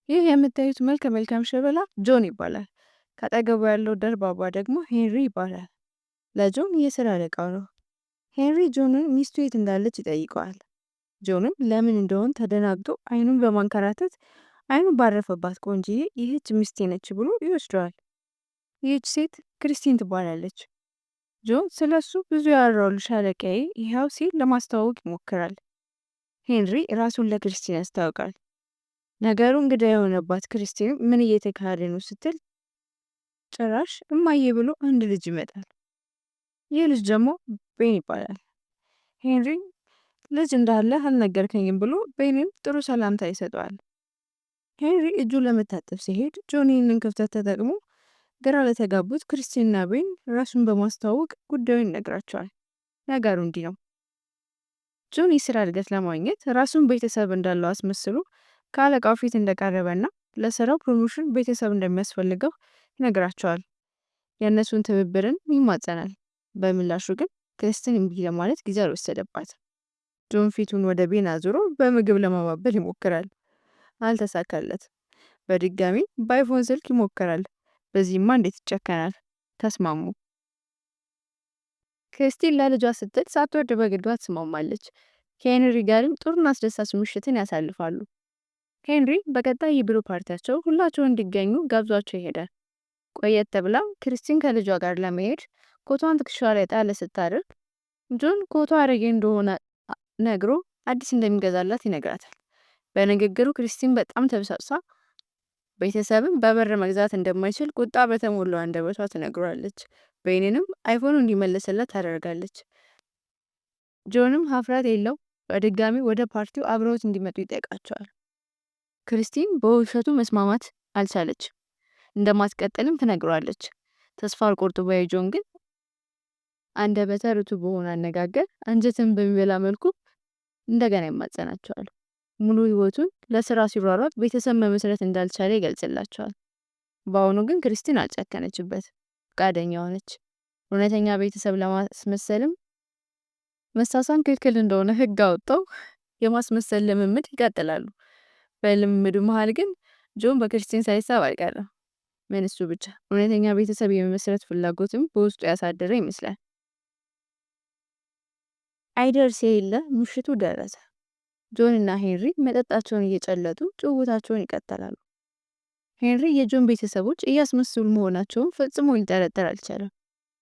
ይህ የምታዩት መልከ መልካም ሸበላ ጆን ይባላል። ከአጠገቡ ያለው ደርባባ ደግሞ ሄንሪ ይባላል። ለጆን የስራ አለቃው ነው። ሄንሪ ጆንን ሚስቱ የት እንዳለች ይጠይቀዋል። ጆንም ለምን እንደሆን ተደናግጦ አይኑን በማንከራተት አይኑን ባረፈባት ቆንጂዬ ይህች ሚስቴ ነች ብሎ ይወስደዋል። ይህች ሴት ክርስቲን ትባላለች። ጆን ስለሱ ብዙ ያወራልሽ አለቃዬ ይኸው ሲል ለማስተዋወቅ ይሞክራል። ሄንሪ ራሱን ለክርስቲን ያስታውቃል። ነገሩ እንግዳ የሆነባት ክርስቲን ምን እየተካሄደ ነው ስትል ጭራሽ እማዬ ብሎ አንድ ልጅ ይመጣል። ይህ ልጅ ደግሞ ቤን ይባላል። ሄንሪ ልጅ እንዳለ አልነገርከኝም ብሎ ቤንን ጥሩ ሰላምታ ይሰጠዋል። ሄንሪ እጁ ለመታጠብ ሲሄድ ጆን ይህንን ክፍተት ተጠቅሞ ግራ ለተጋቡት ክርስቲንና ቤን ራሱን በማስተዋወቅ ጉዳዩን ይነግራቸዋል። ነገሩ እንዲህ ነው። ጆን የስራ እድገት ለማግኘት ራሱን ቤተሰብ እንዳለው አስመስሎ ከአለቃው ፊት እንደቀረበና ለስራው ፕሮሞሽን ቤተሰብ እንደሚያስፈልገው ይነግራቸዋል። የእነሱን ትብብርን ይማጸናል። በምላሹ ግን ክርስቲን እምቢ ለማለት ጊዜ አልወሰደባት። ጆን ፊቱን ወደ ቤን አዙሮ በምግብ ለማባበል ይሞክራል። አልተሳካለት። በድጋሚ በአይፎን ስልክ ይሞክራል። በዚህማ እንዴት ይጨከናል? ተስማሙ። ክርስቲን ለልጇ ስትል ሳትወድ በግዷ ትስማማለች። ከሄንሪ ጋርም ጥሩና አስደሳች ምሽትን ያሳልፋሉ። ሄንሪ በቀጣይ የቢሮ ፓርቲያቸው ሁላቸውን እንዲገኙ ጋብዟቸው ይሄዳል። ቆየት ተብላ ክርስቲን ከልጇ ጋር ለመሄድ ኮቷን ትከሻዋ ላይ ጣል ስታደርግ ጆን ኮቷ አሮጌ እንደሆነ ነግሮ አዲስ እንደሚገዛላት ይነግራታል። በንግግሩ ክርስቲን በጣም ተበሳጭታ ቤተሰብም በበር መግዛት እንደማይችል ቁጣ በተሞላው አንደበቷ ትነግሯለች። ቤንንም አይፎኑ እንዲመለስላት ታደርጋለች። ጆንም ሀፍረት የለው በድጋሚ ወደ ፓርቲው አብረውት እንዲመጡ ይጠይቃቸዋል። ክርስቲን በውሸቱ መስማማት አልቻለች። እንደማትቀጥልም ትነግሯለች። ተስፋ አልቆርጡ ባይ ጆን ግን አንደበተ ርቱዕ በሆነ አነጋገር አንጀትን በሚበላ መልኩ እንደገና ይማጸናቸዋል። ሙሉ ህይወቱን ለስራ ሲሯሯጥ ቤተሰብ መመስረት እንዳልቻለ ይገልጽላቸዋል። በአሁኑ ግን ክርስቲን አልጨከነችበት፣ ፈቃደኛ ሆነች። እውነተኛ ቤተሰብ ለማስመሰልም መሳሳም ክልክል እንደሆነ ህግ አወጣው። የማስመሰል ልምምድ ይቀጥላሉ። በልምምዱ መሃል ግን ጆን በክርስቲን ሳይሳብ አልቀረም። ምን እሱ ብቻ እውነተኛ ቤተሰብ የመመስረት ፍላጎትም በውስጡ ያሳደረ ይመስላል። አይደርስ የለ ምሽቱ ደረሰ። ጆን እና ሄንሪ መጠጣቸውን እየጨለጡ ጭውውታቸውን ይቀጥላሉ። ሄንሪ የጆን ቤተሰቦች እያስመሰሉ መሆናቸውን ፈጽሞ ሊጠረጠር አልቻለም።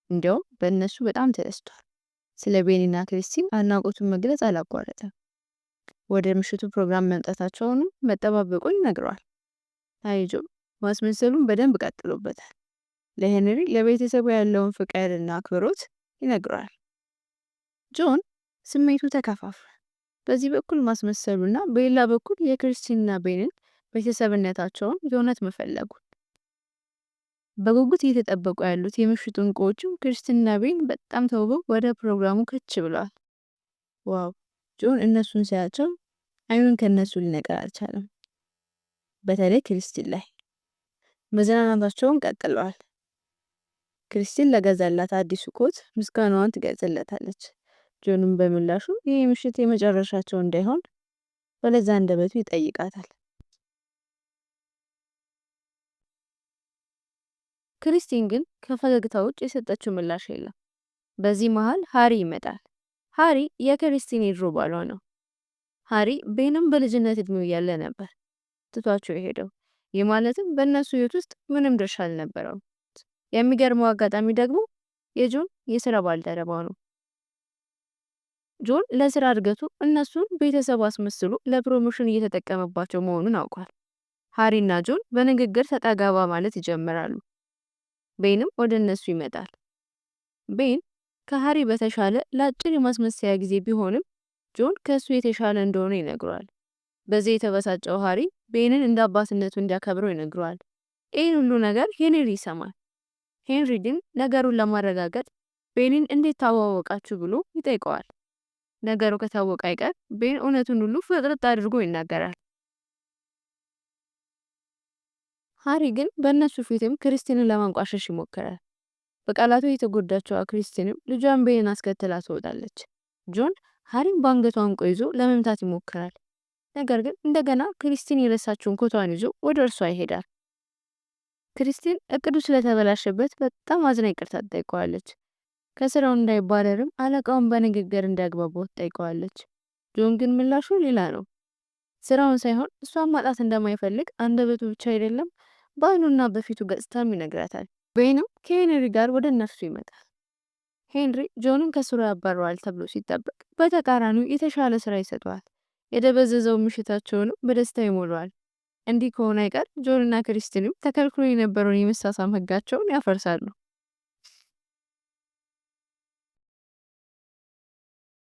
እንዲያውም በእነሱ በጣም ተደስቷል። ስለ ቤንና ክርስቲን አድናቆቱን መግለጽ አላቋረጠም። ወደ ምሽቱ ፕሮግራም መምጣታቸውን መጠባበቁን ይነግረዋል። አይ ጆን ማስመሰሉን በደንብ ቀጥሎበታል። ለሄንሪ ለቤተሰቡ ያለውን ፍቅርና አክብሮት ይነግረዋል። ጆን ስሜቱ ተከፋፍሏል። በዚህ በኩል ማስመሰሉና በሌላ በኩል የክርስቲንና ቤንን ቤተሰብነታቸውን የእውነት መፈለጉ። በጉጉት እየተጠበቁ ያሉት የምሽቱ እንቁዎችም ክርስቲንና ቤን በጣም ተውበው ወደ ፕሮግራሙ ከች ብለዋል። ዋው! ጆን እነሱን ሲያቸው አይኑን ከነሱ ሊነቀል አልቻለም። በተለይ ክርስቲን ላይ መዝናናታቸውን ቀጥለዋል። ክርስቲን ለገዛላት አዲሱ ኮት ምስጋናዋን ትገልጽለታለች። ጆንም በምላሹ ይህ ምሽት የመጨረሻቸው እንዳይሆን በለዛ አንደበቱ ይጠይቃታል። ክርስቲን ግን ከፈገግታ ውጭ የሰጠችው ምላሽ የለም። በዚህ መሃል ሃሪ ይመጣል። ሃሪ የክርስቲን የድሮ ባሏ ነው። ሃሪ ቤንም በልጅነት እድሜው እያለ ነበር ትቷቸው የሄደው። ይህ ማለትም በእነሱ ህይወት ውስጥ ምንም ድርሻ አልነበረውም። የሚገርመው አጋጣሚ ደግሞ የጆን የስራ ባልደረባው ነው። ጆን ለስራ እድገቱ እነሱን ቤተሰብ አስመስሎ ለፕሮሞሽን እየተጠቀመባቸው መሆኑን አውቋል። ሃሪና ጆን በንግግር ተጠጋባ ማለት ይጀምራሉ። ቤንም ወደ እነሱ ይመጣል። ቤን ከሃሪ በተሻለ ለአጭር የማስመሰያ ጊዜ ቢሆንም ጆን ከሱ የተሻለ እንደሆነ ይነግረዋል። በዚህ የተበሳጨው ሃሪ ቤንን እንደ አባትነቱ እንዲያከብረው ይነግረዋል። ይህን ሁሉ ነገር ሄንሪ ይሰማል። ሄንሪ ግን ነገሩን ለማረጋገጥ ቤንን እንዴት ታዋወቃችሁ ብሎ ይጠይቀዋል። ነገሩ ከታወቀ አይቀር ቤን እውነቱን ሁሉ ፍጥጥ አድርጎ ይናገራል። ሃሪ ግን በእነሱ ፊትም ክርስቲንን ለማንቋሸሽ ይሞክራል። በቃላቱ የተጎዳችው ክርስቲንም ልጇን ቤንን አስከትላ ትወጣለች። ጆን ሃሪን በአንገቱ አንቆ ይዞ ለመምታት ይሞክራል። ነገር ግን እንደገና ክሪስቲን የረሳችውን ኮቷን ይዞ ወደ እርሷ ይሄዳል። ክሪስቲን እቅዱ ስለተበላሸበት በጣም አዝና ይቅርታ ትጠይቀዋለች። ከስራው እንዳይባረርም አለቃውን በንግግር እንዲያግባባው ትጠይቀዋለች። ጆን ግን ምላሹ ሌላ ነው። ስራውን ሳይሆን እሷን ማጣት እንደማይፈልግ አንደበቱ ብቻ አይደለም በዓይኑና በፊቱ ገጽታም ይነግራታል። ቤንም ከሄንሪ ጋር ወደ እነርሱ ይመጣል። ሄንሪ ጆንን ከስሩ ያባረዋል ተብሎ ሲጠበቅ በተቃራኒው የተሻለ ስራ ይሰጠዋል። የደበዘዘው ምሽታቸውንም በደስታ ይሞላዋል። እንዲህ ከሆነ አይቀር ጆንና ክሪስቲንም ተከልክሎ የነበረውን የመሳሳም ህጋቸውን ያፈርሳሉ።